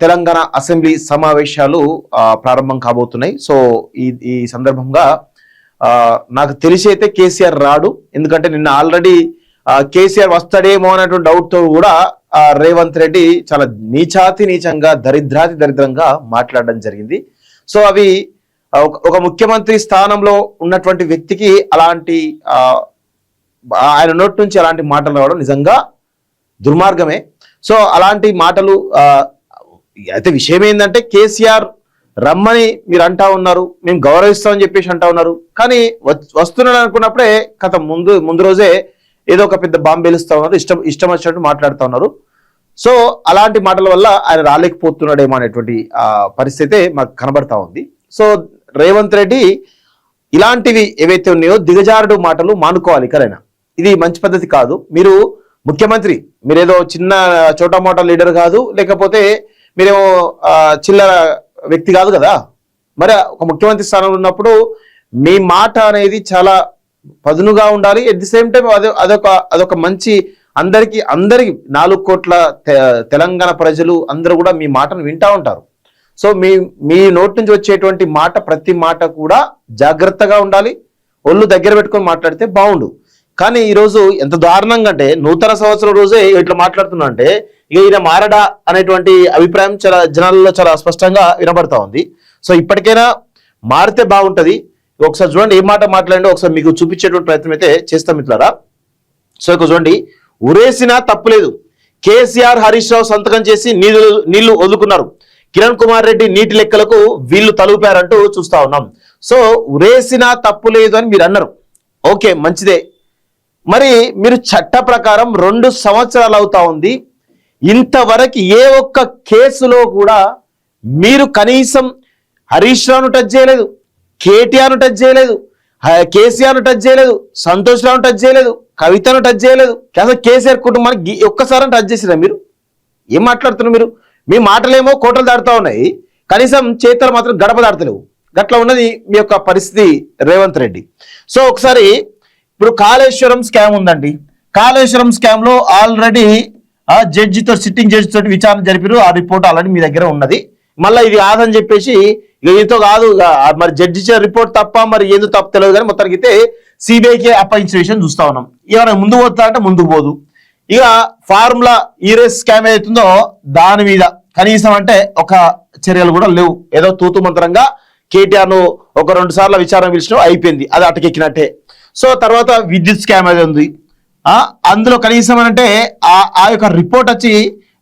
Telangana assembly సమావేశాలు ప్రారంభం కాబోతున్నాయి. సో ఈ సందర్భంగా నాకు తెలిసి అయితే కేసీఆర్ రాడు. ఎందుకంటే నిన్న ఆల్రెడీ కేసీఆర్ వస్తాడేమో అన్నటువంటి డౌట్ తో కూడా రేవంత్ రెడ్డి చాలా నీచంగా దరిద్రంగా మాట్లాడడం జరిగింది. సో అవి ఒక ముఖ్యమంత్రి స్థానంలో ఉన్నటువంటి వ్యక్తికి అలాంటి ఆయన నోటి నుంచి అలాంటి మాటలు రావడం నిజంగా దుర్మార్గమే. సో అలాంటి మాటలు అయితే విషయం ఏంటంటే కేసీఆర్ రమ్మని మీరు అంటా ఉన్నారు, మేము గౌరవిస్తామని చెప్పేసి అంటా ఉన్నారు. కానీ వస్తున్నాడు అనుకున్నప్పుడే కథ ముందు రోజే ఏదో ఒక పెద్ద బాంబు పేలుస్తా ఉన్నారు, ఇష్టం వచ్చినట్టు మాట్లాడుతూ ఉన్నారు. సో అలాంటి మాటల వల్ల ఆయన రాలేకపోతున్నాడేమో అనేటువంటి పరిస్థితి మాకు కనబడతా ఉంది. సో రేవంత్ రెడ్డి ఇలాంటివి ఏవైతే ఉన్నాయో దిగజారుడు మాటలు మానుకోవాలి. కరైనా ఇది మంచి పద్ధతి కాదు. మీరు ముఖ్యమంత్రి, మీరేదో చిన్న చోటా మోటా లీడర్ కాదు, లేకపోతే మీరేమో చిల్లర వ్యక్తి కాదు కదా. మరి ఒక ముఖ్యమంత్రి స్థానంలో ఉన్నప్పుడు మీ మాట అనేది చాలా పదునుగా ఉండాలి. ఎట్ ది సేమ్ టైం అదొక మంచి అందరికి 4 కోట్ల తెలంగాణ ప్రజలు అందరూ కూడా మీ మాటను వింటా ఉంటారు. సో మీ నోటి నుంచి వచ్చేటువంటి మాట, ప్రతి మాట కూడా జాగ్రత్తగా ఉండాలి. ఒళ్ళు దగ్గర పెట్టుకొని మాట్లాడితే బాగుండు. కానీ ఈరోజు ఎంత దారుణంగా అంటే నూతన సంవత్సరం రోజే ఇట్లా మాట్లాడుతున్నా అంటే ఇక ఈయన మారడా అనేటువంటి అభిప్రాయం చాలా జనాలలో చాలా స్పష్టంగా వినబడతా ఉంది. సో ఇప్పటికైనా మారితే బాగుంటది. ఒకసారి చూడండి ఏం మాట మాట్లాడండి, ఒకసారి మీకు చూపించేటువంటి ప్రయత్నం అయితే చేస్తాం మిత్రులారా. సో ఇక చూడండి, ఉరేసినా తప్పులేదు, కేసీఆర్ హరీష్ రావు సంతకం చేసి నీళ్లు వదులుకున్నారు, కిరణ్ కుమార్ రెడ్డి నీటి లెక్కలకు వీళ్ళు తలుపారంటూ చూస్తా ఉన్నాం. సో ఉరేసినా తప్పు లేదు అని మీరు అన్నారు, ఓకే మంచిదే. మరి మీరు చట్ట ప్రకారం 2 సంవత్సరాలు అవుతా ఉంది, ఇంతవరకు ఏ ఒక్క కేసులో కూడా మీరు కనీసం హరీష్ రావును టచ్ చేయలేదు, కేటీఆర్ను టచ్ చేయలేదు, కేసీఆర్ను టచ్ చేయలేదు, సంతోష్ రావును టచ్ చేయలేదు, కవితను టచ్ చేయలేదు. అసలు కేసీఆర్ కుటుంబానికి ఒక్కసారి టచ్ చేసిరా? మీరు ఏం మాట్లాడుతున్నారు? మీరు మీ మాటలేమో కోటలు దాడుతూ ఉన్నాయి, కనీసం చేతలు మాత్రం గడప దాడతలేవు. గట్లా ఉన్నది మీ యొక్క పరిస్థితి రేవంత్ రెడ్డి. సో ఒకసారి ఇప్పుడు కాళేశ్వరం స్కామ్ ఉందండి. కాళేశ్వరం స్కామ్ లో ఆల్రెడీ సిట్టింగ్ జడ్జి తోటి విచారణ జరిపారు. ఆ రిపోర్ట్ ఆల్రెడీ మీ దగ్గర ఉన్నది. మళ్ళీ ఇది కాదని చెప్పేసి ఇక కాదు, మరి జడ్జి ఇచ్చే రిపోర్ట్ తప్ప మరి ఏదో తప్పు తెలియదు. కానీ మొత్తానికి అయితే సిబిఐకి అప్పగించిన విషయం చూస్తా ఉన్నాం. ఏమైనా ముందుకు పోతా అంటే ముందుకు పోదు. ఇక ఫార్ములా ఈరేస్ స్కామ్ అవుతుందో దాని మీద కనీసం అంటే ఒక చర్యలు కూడా లేవు. ఏదో తూతు మంత్రంగా కేటీఆర్ ను ఒక 2 సార్లు విచారణ పిలిచిన అయిపోయింది, అది అటకెక్కినట్టే. సో తర్వాత విద్యుత్ స్కామ్ అది ఉంది. అందులో కనీసం అంటే ఆ యొక్క రిపోర్ట్ వచ్చి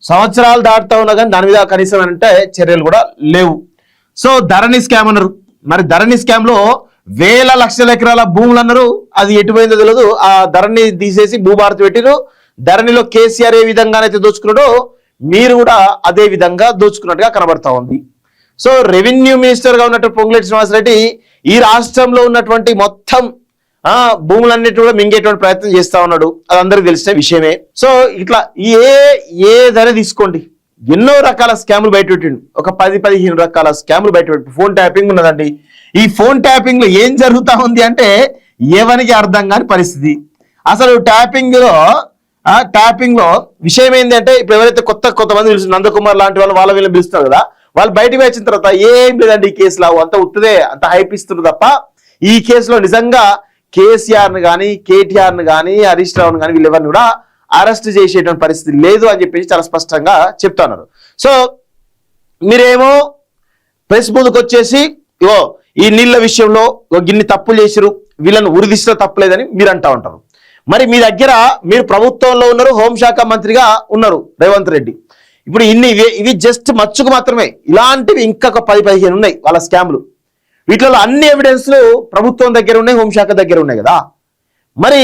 సంవత్సరాలు దాటుతా ఉన్నా కానీ దాని మీద కనీసం అంటే చర్యలు కూడా లేవు. సో ధరణి స్కామ్ అన్నారు. మరి ధరణి స్కామ్ లో వేల లక్షల ఎకరాల భూములు అన్నారు, అది ఎటుపోయిందో తెలియదు. ఆ ధరణి తీసేసి భూభారతి పెట్టిరు. ధరణిలో కేసీఆర్ ఏ విధంగానైతే దోచుకున్నాడో మీరు కూడా అదే విధంగా దోచుకున్నట్టుగా కనబడతా ఉంది. సో రెవెన్యూ మినిస్టర్ గా ఉన్నట్టు పొంగులేటి శ్రీనివాసరెడ్డి ఈ రాష్ట్రంలో ఉన్నటువంటి మొత్తం భూములన్నిటి కూడా మింగేటువంటి ప్రయత్నం చేస్తా ఉన్నాడు, అది అందరికి తెలిసిన విషయమే. సో ఇట్లా ఏదైనా తీసుకోండి, ఎన్నో రకాల స్కాములు బయటపెట్టిండు. ఒక 10-15 రకాల స్కాములు బయటపెట్టి ఫోన్ ట్యాపింగ్ ఉన్నదండి. ఈ ఫోన్ ట్యాపింగ్ లో ఏం జరుగుతా ఉంది అంటే ఎవరికి అర్థం కాని పరిస్థితి. అసలు ట్యాపింగ్ లో విషయం ఏంటి అంటే ఇప్పుడు ఎవరైతే కొంతమంది పిలుస్తున్నారు, నందకుమార్ లాంటి వాళ్ళ వీళ్ళని పిలుస్తున్నారు కదా, వాళ్ళు బయటకు వచ్చిన తర్వాత ఏం లేదండి ఈ కేసులో అంత ఉత్తదే, అంత హైప్ ఇస్తున్నారు తప్ప ఈ కేసులో నిజంగా కేసీఆర్ను కానీ కేటీఆర్ను కానీ హరీష్ రావును కానీ వీళ్ళెవరిని కూడా అరెస్ట్ చేసేటువంటి పరిస్థితి లేదు అని చెప్పేసి చాలా స్పష్టంగా చెప్తున్నారు. సో మీరేమో ప్రెస్ ముందుకు వచ్చేసి ఈ నీళ్ల విషయంలో గిన్ని తప్పులు చేసిరు, వీళ్ళని ఉరిదిస్తే తప్పులేదని మీరు అంటా ఉంటారు. మరి మీ దగ్గర మీరు ప్రభుత్వంలో ఉన్నారు, హోంశాఖ మంత్రిగా ఉన్నారు రేవంత్ రెడ్డి. ఇప్పుడు ఇవి జస్ట్ మచ్చుకు మాత్రమే, ఇలాంటివి ఇంకా 10-15 ఉన్నాయి వాళ్ళ స్కామ్లు. వీటిలో అన్ని ఎవిడెన్స్లు ప్రభుత్వం దగ్గర ఉన్నాయి, హోంశాఖ దగ్గర ఉన్నాయి కదా. మరి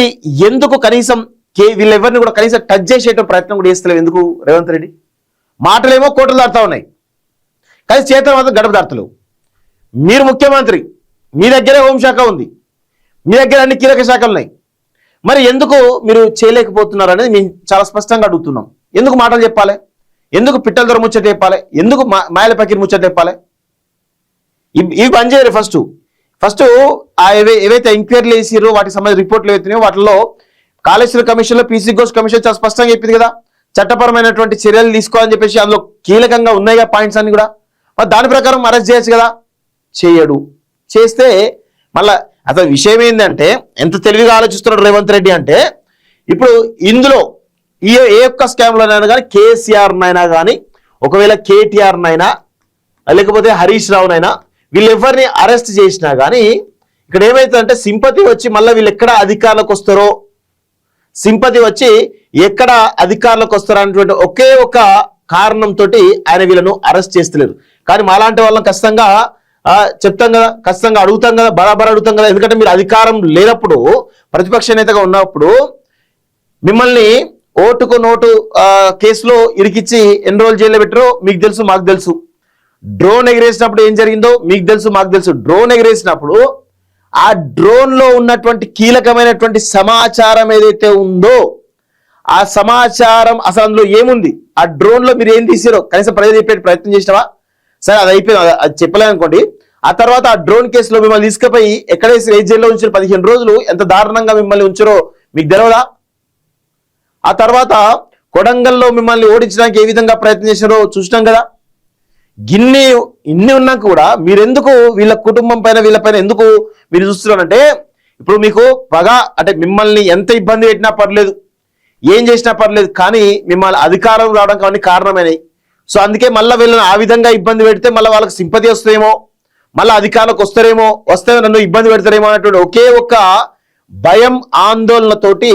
ఎందుకు కనీసం వీళ్ళెవరిని కూడా కనీసం టచ్ చేసేటువంటి ప్రయత్నం కూడా చేస్తలేవు ఎందుకు రేవంత్ రెడ్డి? మాటలేమో కోటలు దాడుతూ ఉన్నాయి, కానీ చేతలు మాత్రం గడప దాడుతలేవు. మీరు ముఖ్యమంత్రి, మీ దగ్గరే హోంశాఖ ఉంది, మీ దగ్గర అన్ని కీలక శాఖలు ఉన్నాయి. మరి ఎందుకు మీరు చేయలేకపోతున్నారు అనేది మేము చాలా స్పష్టంగా అడుగుతున్నాం. ఎందుకు మాటలు చెప్పాలి? ఎందుకు పిట్టల దొర ముచ్చట చెప్పాలి? ఎందుకు మాయల పకీర్ ముచ్చట చెప్పాలి? ఇవి బంద్ చేయరు. ఫస్ట్ ఏవైతే ఎంక్వైరీలు వేసిరో వాటికి సంబంధించిన రిపోర్ట్లు ఏవైతున్నాయో వాటిలో కాళేశ్వర కమిషన్ లో పీసీ ఘోష్ కమిషన్ చాలా స్పష్టంగా చెప్పింది కదా, చట్టపరమైనటువంటి చర్యలు తీసుకోవాలని చెప్పేసి అందులో కీలకంగా ఉన్నాయి పాయింట్స్ అన్ని కూడా. మరి దాని ప్రకారం అరెస్ట్ చేయొచ్చు కదా, చేయడు. చేస్తే మళ్ళా అసలు విషయం ఏంటంటే ఎంత తెలివిగా ఆలోచిస్తున్నాడు రేవంత్ రెడ్డి అంటే, ఇప్పుడు ఇందులో ఏ ఒక్క స్కామ్లోనైనా కానీ కేసీఆర్నైనా కానీ ఒకవేళ కేటీఆర్నైనా లేకపోతే హరీష్ రావునైనా వీళ్ళెవరిని అరెస్ట్ చేసినా కానీ ఇక్కడ ఏమవుతుందంటే సింపతి వచ్చి మళ్ళీ వీళ్ళు ఎక్కడ అధికారులకు వస్తారో, సింపతి వచ్చి ఎక్కడ అధికారులకు వస్తారో అనేటువంటి ఒకే ఒక కారణంతో ఆయన వీళ్ళను అరెస్ట్ చేస్తలేరు. కానీ మాలాంటి వాళ్ళని ఖచ్చితంగా చెప్తాం కదా, ఖచ్చితంగా అడుగుతాం కదా, బరాబర్ అడుగుతాం కదా. ఎందుకంటే మీరు అధికారం లేనప్పుడు, ప్రతిపక్ష నేతగా ఉన్నప్పుడు మిమ్మల్ని ఓటుకు నోటు కేసులో ఇరికిచ్చి ఎన్ని రోజులు జైల్లో పెట్టారో మీకు తెలుసు, మాకు తెలుసు. డ్రోన్ ఎగిరేసినప్పుడు ఏం జరిగిందో మీకు తెలుసు, మాకు తెలుసు. డ్రోన్ ఎగిరేసినప్పుడు ఆ డ్రోన్ లో ఉన్నటువంటి కీలకమైనటువంటి సమాచారం ఏదైతే ఉందో ఆ సమాచారం అసలు అందులో ఏముంది, ఆ డ్రోన్ లో మీరు ఏం తీసారో కనీసం ప్రజలు చెప్పే ప్రయత్నం చేసినావా? సరే అది అయిపోయింది, అది చెప్పలేదు అనుకోండి. ఆ తర్వాత ఆ డ్రోన్ కేసులో మిమ్మల్ని తీసుకుపోయి ఎక్కడేసి ఏ జైల్లో ఉంచారు 15 రోజులు, ఎంత దారుణంగా మిమ్మల్ని ఉంచారో మీకు తెలియదా? ఆ తర్వాత కొడంగల్లో మిమ్మల్ని ఓడించడానికి ఏ విధంగా ప్రయత్నం చేశారో చూసినాం కదా. ఇన్ని ఉన్నాక కూడా మీరెందుకు వీళ్ళ కుటుంబం పైన వీళ్ళపైన ఎందుకు మీరు చూస్తున్నారంటే, ఇప్పుడు మీకు పగ అంటే మిమ్మల్ని ఎంత ఇబ్బంది పెట్టినా పర్లేదు, ఏం చేసినా పర్లేదు, కానీ మిమ్మల్ని అధికారం రావడానికి అవన్నీ కారణమైనవి. సో అందుకే మళ్ళీ వీళ్ళని ఆ విధంగా ఇబ్బంది పెడితే మళ్ళీ వాళ్ళకి సింపతి వస్తాయేమో, మళ్ళీ అధికారులకు వస్తే నన్ను ఇబ్బంది పెడతారేమో అనేటువంటి ఒకే ఒక్క భయం ఆందోళనతోటి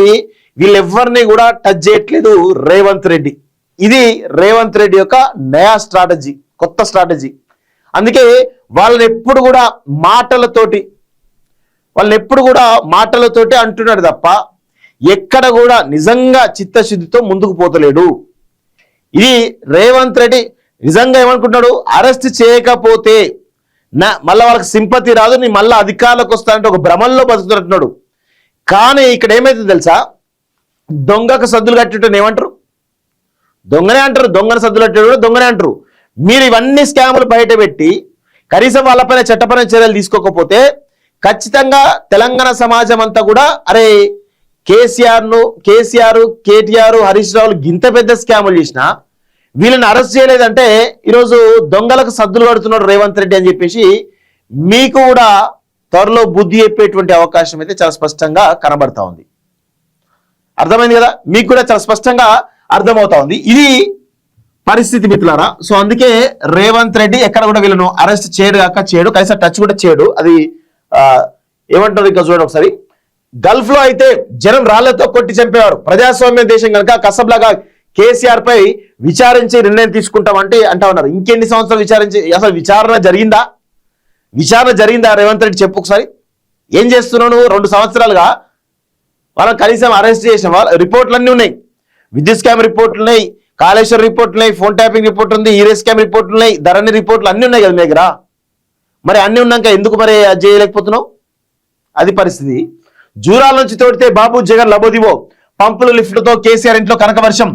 వీళ్ళెవ్వరిని కూడా టచ్ చేయట్లేదు రేవంత్ రెడ్డి. ఇది రేవంత్ రెడ్డి యొక్క నయా స్ట్రాటజీ, కొత్త స్ట్రాటజీ. అందుకే వాళ్ళని ఎప్పుడు కూడా మాటలతోటి అంటున్నాడు తప్ప ఎక్కడ కూడా నిజంగా చిత్తశుద్ధితో ముందుకు పోతలేడు. ఇది రేవంత్ రెడ్డి నిజంగా ఏమనుకుంటున్నాడు, అరెస్ట్ చేయకపోతే మళ్ళీ వాళ్ళకి సింపతి రాదు, నీ మళ్ళీ అధికారులకు వస్తానంటే ఒక భ్రమంలో బతుకుతున్నట్టున్నాడు. కానీ ఇక్కడ ఏమైతుంది తెలుసా, దొంగకు సద్దులు కట్టేటని ఏమంటారు, దొంగనే అంటారు. దొంగను సద్దులు కట్టేటప్పుడు దొంగనే అంటారు. మీరు ఇవన్నీ స్కాములు బయట పెట్టి కనీసం వాళ్ళపైన చట్టపరమైన చర్యలు తీసుకోకపోతే ఖచ్చితంగా తెలంగాణ సమాజం అంతా కూడా అరే కేసీఆర్, కేటీఆర్, హరీష్ రావులు గింత పెద్ద స్కాములు చేసినా వీళ్ళని అరెస్ట్ చేయలేదంటే ఈరోజు దొంగలకు సద్దులు కడుతున్నాడు రేవంత్ రెడ్డి అని చెప్పేసి మీకు కూడా త్వరలో బుద్ధి చెప్పేటువంటి అవకాశం అయితే చాలా స్పష్టంగా కనబడతా ఉంది. అర్థమైంది కదా, మీకు కూడా చాలా స్పష్టంగా అర్థమవుతా ఉంది ఇది పరిస్థితి మిత్రులారా. సో అందుకే రేవంత్ రెడ్డి ఎక్కడ కూడా వీళ్ళను అరెస్ట్ చేయడు, కనీసం టచ్ కూడా చేయడు. అది ఏమంటారు ఇంకా చూడండి ఒకసారి. గల్ఫ్ లో అయితే జనం రాళ్లతో కొట్టి చంపేవారు, ప్రజాస్వామ్య దేశం కనుక కసబ్లాగా కేసీఆర్ పై విచారించి నిర్ణయం తీసుకుంటామంటే అంటా ఉన్నారు. ఇంకెన్ని సంవత్సరాలు విచారించి, అసలు విచారణ జరిగిందా రేవంత్ రెడ్డి చెప్పు ఒకసారి. ఏం చేస్తున్నావు నువ్వు? 2 సంవత్సరాలుగా వాళ్ళని కనీసం అరెస్ట్ చేసిన రిపోర్ట్లు అన్నీ ఉన్నాయి. విద్యుత్ స్కామ్ రిపోర్ట్లు ఉన్నాయి, కాళేశ్వరం రిపోర్ట్లు ఉన్నాయి, ఫోన్ ట్యాపింగ్ రిపోర్ట్ ఉంది, ఈరే స్కామ్ రిపోర్ట్లు ఉన్నాయి, ధరణి రిపోర్ట్లు అన్నీ ఉన్నాయి కదా మీ దగ్గర. మరి అన్నీ ఉన్నాక ఎందుకు మరి అది చేయలేకపోతున్నావు? అది పరిస్థితి. జూరాల నుంచి తోడితే బాబు జగన్ లబోదివో, పంపుల లిఫ్ట్లతో కేసీఆర్ ఇంట్లో కనకవర్షం,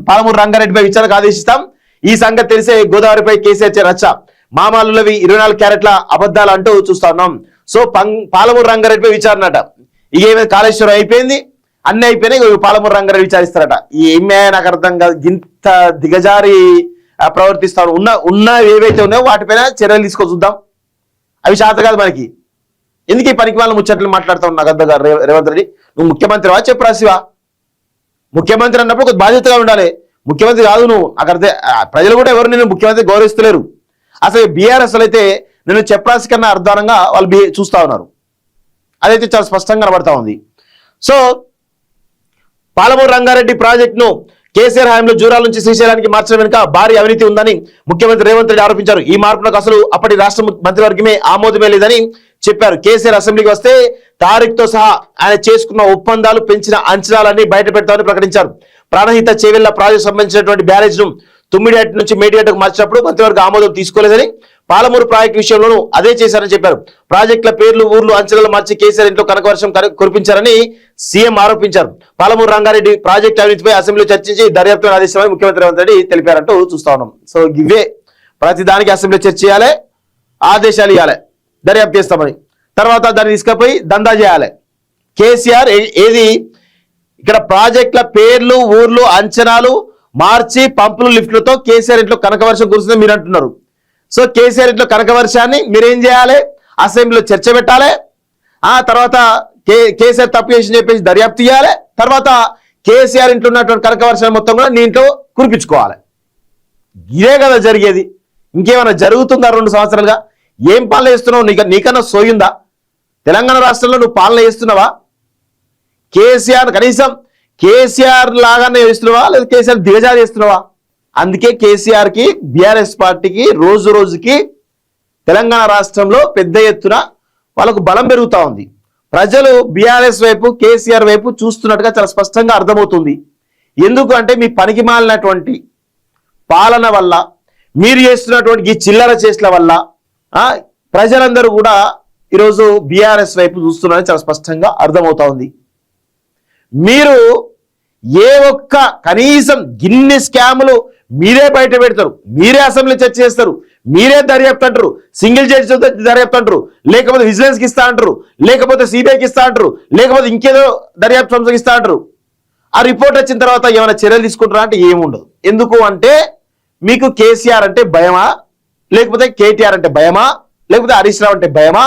పాలమూరు రంగారెడ్డిపై విచారణకు ఆదేశిస్తాం. ఈ సంగతి తెలిసే గోదావరిపై కేసీఆర్ రచ్చ, మామాలులవి 24 క్యారెట్ల అబద్ధాలు అంటూ చూస్తా ఉన్నాం. సో పాలమూరు రంగారెడ్డిపై విచారణ అట. ఇక ఏమైనా కాళేశ్వరం అయిపోయింది, అన్ని అయిపోయినాయి, పాలమూరు రంగారెడ్డి విచారిస్తారట. ఏమే నాకు అర్థం కాదు, ఇంత దిగజారి ప్రవర్తిస్తాను. ఉన్న ఏవైతే ఉన్నాయో వాటిపైన చర్యలు తీసుకో చూద్దాం. అవి శాత కాదు మనకి. ఎందుకు ఈ పనికి వాళ్ళ ముచ్చట్లు మాట్లాడుతావు? నాకు అర్థం కాదు రేవంత్ రెడ్డి. నువ్వు ముఖ్యమంత్రివా చెప్పు రాసివా? ముఖ్యమంత్రి అన్నప్పుడు కొద్ది బాధ్యతగా ఉండాలి. ముఖ్యమంత్రి కాదు నువ్వు. నాకు అర్థం, ప్రజలు కూడా ఎవరు నేను ముఖ్యమంత్రి గౌరవిస్తలేరు. అసలు బీఆర్ఎస్ అయితే నేను చెప్పరాసి కన్నా అర్థానంగా వాళ్ళు చూస్తా ఉన్నారు. అదైతే చాలా స్పష్టంగా కనబడతా ఉంది. సో పాలమూరు రంగారెడ్డి ప్రాజెక్టును కేసీఆర్ హయాంలో జూరాల నుంచి శ్రీశైలానికి మార్చడం వెనుక భారీ అవినీతి ఉందని ముఖ్యమంత్రి రేవంత్ రెడ్డి ఆరోపించారు. ఈ మార్పులకు అసలు అప్పటి రాష్ట్ర మంత్రివర్గమే ఆమోదమే లేదని చెప్పారు. కేసీఆర్ అసెంబ్లీకి వస్తే తారీఖుతో సహా ఆయన చేసుకున్న ఒప్పందాలు, పెంచిన అంచనాలన్నీ బయట పెడతామని ప్రకటించారు. ప్రాణహిత చేవెళ్ల ప్రాజెక్టు సంబంధించినటువంటి బ్యారేజ్ ను తుమ్మిడిహట్టు నుంచి మేడిగడ్డకు మార్చినప్పుడు మంత్రివర్గ ఆమోదం తీసుకోలేదని, పాలమూరు ప్రాజెక్టు విషయంలోనూ అదే చేశారని చెప్పారు. ప్రాజెక్టుల పేర్లు, ఊర్లు, అంచనాలు మార్చి కేసీఆర్ ఇంట్లో కనకవర్షం కురిపించారని సీఎం ఆరోపించారు. పాలమూరు రంగారెడ్డి ప్రాజెక్టు అవినీతిపై అసెంబ్లీలో చర్చించి దర్యాప్తు ఆదేశిస్తామని ముఖ్యమంత్రి రేవంత్ రెడ్డి తెలిపారంటూ చూస్తా ఉన్నాం. సో ఇవే ప్రతిదానికి అసెంబ్లీలో చర్చ చేయాలి, ఆదేశాలు ఇవ్వాలి, దర్యాప్తు చేస్తామని. తర్వాత దాన్ని తీసుకుపోయి దందా చేయాలి. కేసీఆర్ ఇక్కడ ప్రాజెక్టుల పేర్లు, ఊర్లు, అంచనాలు మార్చి పంపులు, లిఫ్ట్లతో కేసీఆర్ ఇంట్లో కనకవర్షం కురుస్తుంది మీరు అంటున్నారు. సో కేసీఆర్ ఇంట్లో కనకవర్షాన్ని మీరేం చేయాలి? అసెంబ్లీలో చర్చ పెట్టాలి. ఆ తర్వాత కేసీఆర్ తప్పు చేసి చెప్పేసి దర్యాప్తు చేయాలి. తర్వాత కేసీఆర్ ఇంట్లో ఉన్నటువంటి కనకవర్షాన్ని మొత్తం కూడా నీ ఇంట్లో కురిపించుకోవాలి. ఇదే కదా జరిగేది. ఇంకేమైనా జరుగుతుందా? 2 సంవత్సరాలుగా ఏం పాలన చేస్తున్నావు? నీకన్నా సోయిందా? తెలంగాణ రాష్ట్రంలో నువ్వు పాలన చేస్తున్నావా? కేసీఆర్ కనీసం కేసీఆర్ లాగానే చేస్తున్నావా లేదా కేసీఆర్ దిగజారి చేస్తున్నావా? అందుకే కేసీఆర్కి, బీఆర్ఎస్ పార్టీకి రోజు రోజుకి తెలంగాణ రాష్ట్రంలో పెద్ద ఎత్తున వాళ్ళకు బలం పెరుగుతూ ఉంది. ప్రజలు బీఆర్ఎస్ వైపు, కేసీఆర్ వైపు చూస్తున్నట్టుగా చాలా స్పష్టంగా అర్థమవుతుంది. ఎందుకు అంటే మీ పనికి మాలినటువంటి పాలన వల్ల, మీరు చేస్తున్నటువంటి ఈ చిల్లర చేసిన వల్ల ప్రజలందరూ కూడా ఈరోజు బీఆర్ఎస్ వైపు చూస్తున్నారని చాలా స్పష్టంగా అర్థమవుతా ఉంది. మీరు ఏ ఒక్క కనీసం గిన్ని స్కాములు మీరే బయట పెడతారు, మీరే అసెంబ్లీ చర్చ చేస్తారు, మీరే దర్యాప్తు అంటారు, సింగిల్ జడ్జి దర్యాప్తు అంటారు, లేకపోతే విజిలెన్స్కి ఇస్తా అంటారు, లేకపోతే సిబిఐకి ఇస్తా అంటారు, లేకపోతే ఇంకేదో దర్యాప్తు సంస్థకి ఇస్తా అంటారు. ఆ రిపోర్ట్ వచ్చిన తర్వాత ఏమైనా చర్యలు తీసుకుంటారా అంటే ఏముండదు. ఎందుకు అంటే మీకు కేసీఆర్ అంటే భయమా, లేకపోతే కేటీఆర్ అంటే భయమా, లేకపోతే హరీష్ రావు అంటే భయమా,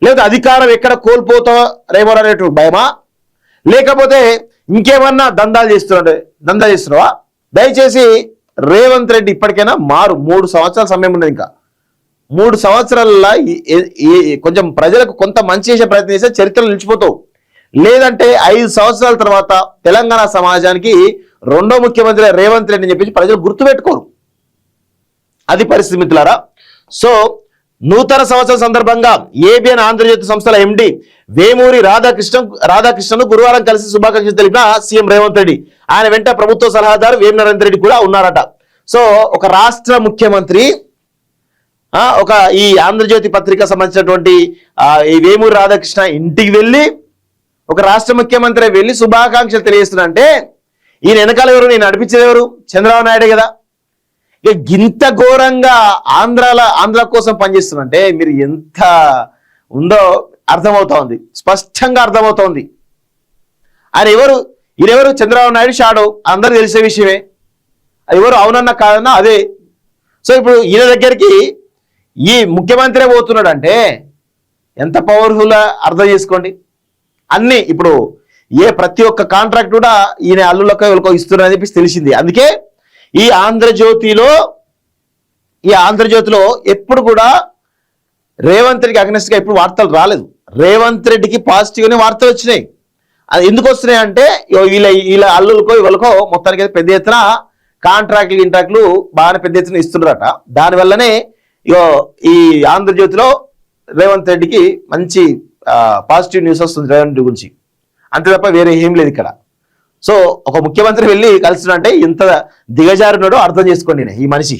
లేకపోతే అధికారం ఎక్కడ కోల్పోతారేమో అనేటువంటి భయమా, లేకపోతే ఇంకేమన్నా దందాలు చేస్తున్నావా? దయచేసి రేవంత్ రెడ్డి ఇప్పటికైనా మారు. 3 సంవత్సరాల సమయం ఉన్నది. ఇంకా 3 సంవత్సరాలలో కొంచెం ప్రజలకు కొంత మంచి చేసే ప్రయత్నం చేస్తే చరిత్రలో నిలిచిపోతావు. లేదంటే 5 సంవత్సరాల తర్వాత తెలంగాణ సమాజానికి 2వ ముఖ్యమంత్రి రేవంత్ రెడ్డి అని చెప్పేసి ప్రజలు గుర్తుపెట్టుకోరు. అది పరిస్థితి మిత్రులారా. సో నూతన సంవత్సరం సందర్భంగా ఏబిఎన్ ఆంధ్రజ్యోతి సంస్థల ఎండి వేమూరి రాధాకృష్ణను గురువారం కలిసి శుభాకాంక్షలు తెలిపిన సీఎం రేవంత్ రెడ్డి. ఆయన వెంట ప్రభుత్వ సలహాదారు వేం నరేందర్ రెడ్డి కూడా ఉన్నారట. సో ఒక రాష్ట్ర ముఖ్యమంత్రి ఒక ఈ ఆంధ్రజ్యోతి పత్రిక సంబంధించినటువంటి ఈ వేమూరి రాధాకృష్ణ ఇంటికి వెళ్ళి ఒక రాష్ట్ర ముఖ్యమంత్రి వెళ్ళి శుభాకాంక్షలు తెలియజేస్తున్నంటే ఈయన వెనకాల ఎవరు? నేను నడిపించేది ఎవరు? చంద్రబాబు నాయుడే కదా. ఇక గింత ఘోరంగా ఆంధ్ర కోసం పనిచేస్తున్నంటే మీరు ఎంత ఉందో అర్థమవుతా ఉంది, స్పష్టంగా అర్థమవుతోంది. ఆయన ఎవరు? ఈయనెవరు? చంద్రబాబు నాయుడు షాడో, అందరికి తెలిసే విషయమే. ఎవరు అవునన్నా కాదన్నా అదే. సో ఇప్పుడు ఈయన దగ్గరికి ఈ ముఖ్యమంత్రి పోతున్నాడు అంటే ఎంత పవర్ఫుల్ అర్థం చేసుకోండి. అన్నీ ఇప్పుడు ప్రతి ఒక్క కాంట్రాక్ట్ కూడా ఈయన అల్లులకో వీళ్ళకో ఇస్తున్నారని చెప్పేసి తెలిసింది. అందుకే ఈ ఆంధ్రజ్యోతిలో ఎప్పుడు కూడా రేవంత్ రెడ్డికి అగ్నెస్ట్గా ఎప్పుడు వార్తలు రాలేదు. రేవంత్ రెడ్డికి పాజిటివ్గానే వార్తలు వచ్చినాయి. అది ఎందుకు వస్తున్నాయి అంటే వీళ్ళ అల్లులకో వీళ్ళకో మొత్తానికి అయితే పెద్ద ఎత్తున కాంట్రాక్టులు బాగానే పెద్ద ఎత్తున ఇస్తున్నారట. దానివల్లనే ఈ ఆంధ్రజ్యోతిలో రేవంత్ రెడ్డికి మంచి పాజిటివ్ న్యూస్ వస్తుంది రేవంత్ రెడ్డి గురించి. అంతే తప్ప వేరే ఏం లేదు ఇక్కడ. సో ఒక ముఖ్యమంత్రి వెళ్ళి కలిసినంటే ఇంత దిగజారున్నాడో అర్థం చేసుకోండి ఈ మనిషి.